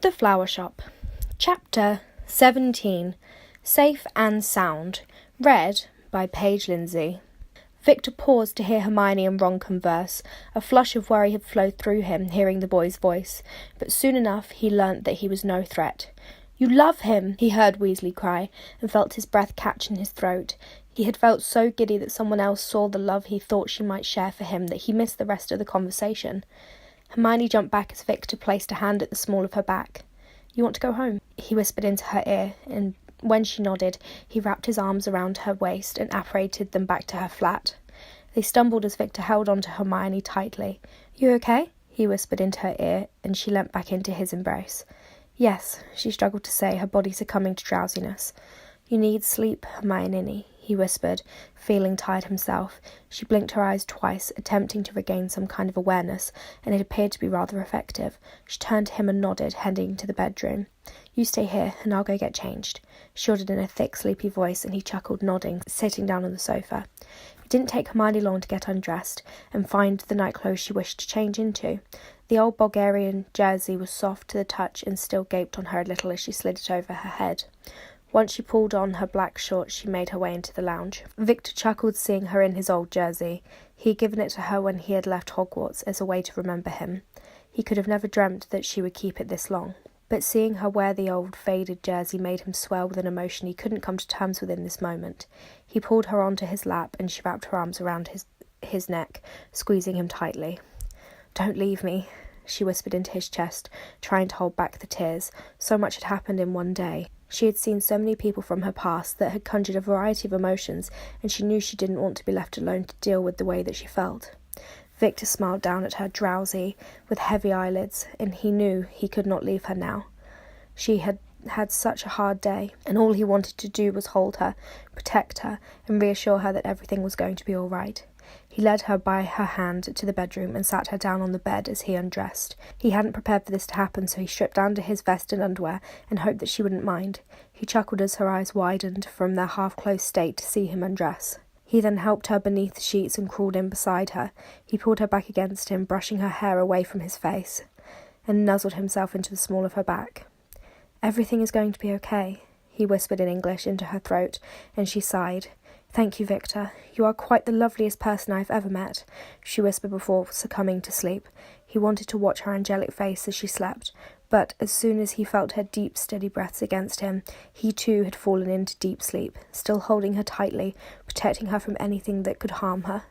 The Flower Shop. Chapter 17. Safe and Sound. Read by Paige Lindsay. Victor paused to hear Hermione and Ron converse. A flush of worry had flowed through him, hearing the boy's voice, but soon enough he learnt that he was no threat. "You love him!" he heard Weasley cry, and felt his breath catch in his throat. He had felt so giddy that someone else saw the love he thought she might share for him that he missed the rest of the conversation. Hermione jumped back as Victor placed a hand at the small of her back. "You want to go home?" he whispered into her ear, and when she nodded, he wrapped his arms around her waist and apparated them back to her flat. They stumbled as Victor held on to Hermione tightly. "You okay?" he whispered into her ear, and she leant back into his embrace. "Yes," she struggled to say, her body succumbing to drowsiness. "You need sleep, Hermione," he whispered, feeling tired himself. She blinked her eyes twice, attempting to regain some kind of awareness, and it appeared to be rather effective. She turned to him and nodded, heading to the bedroom. "You stay here, and I'll go get changed," she ordered in a thick, sleepy voice, and he chuckled, nodding, sitting down on the sofa. It didn't take Hermione long to get undressed and find the nightclothes she wished to change into. The old Bulgarian jersey was soft to the touch and still gaped on her a little as she slid it over her head. Once she pulled on her black shorts, she made her way into the lounge. Victor chuckled seeing her in his old jersey. He had given it to her when he had left Hogwarts as a way to remember him. He could have never dreamt that she would keep it this long. But seeing her wear the old faded jersey made him swell with an emotion he couldn't come to terms with in this moment. He pulled her onto his lap and she wrapped her arms around his neck, squeezing him tightly. "Don't leave me," she whispered into his chest, trying to hold back the tears. So much had happened in one day. She had seen so many people from her past that had conjured a variety of emotions, and she knew she didn't want to be left alone to deal with the way that she felt. Victor smiled down at her, drowsy, with heavy eyelids, and he knew he could not leave her now. She had had such a hard day, and all he wanted to do was hold her, protect her, and reassure her that everything was going to be all right. He led her by her hand to the bedroom and sat her down on the bed as he undressed. He hadn't prepared for this to happen, so he stripped down to his vest and underwear and hoped that she wouldn't mind. He chuckled as her eyes widened from their half-closed state to see him undress. He then helped her beneath the sheets and crawled in beside her. He pulled her back against him, brushing her hair away from his face, and nuzzled himself into the small of her back. "Everything is going to be okay," he whispered in English into her throat, and she sighed. "Thank you, Victor. You are quite the loveliest person I have ever met," she whispered before succumbing to sleep. He wanted to watch her angelic face as she slept, but as soon as he felt her deep, steady breaths against him, he too had fallen into deep sleep, still holding her tightly, protecting her from anything that could harm her.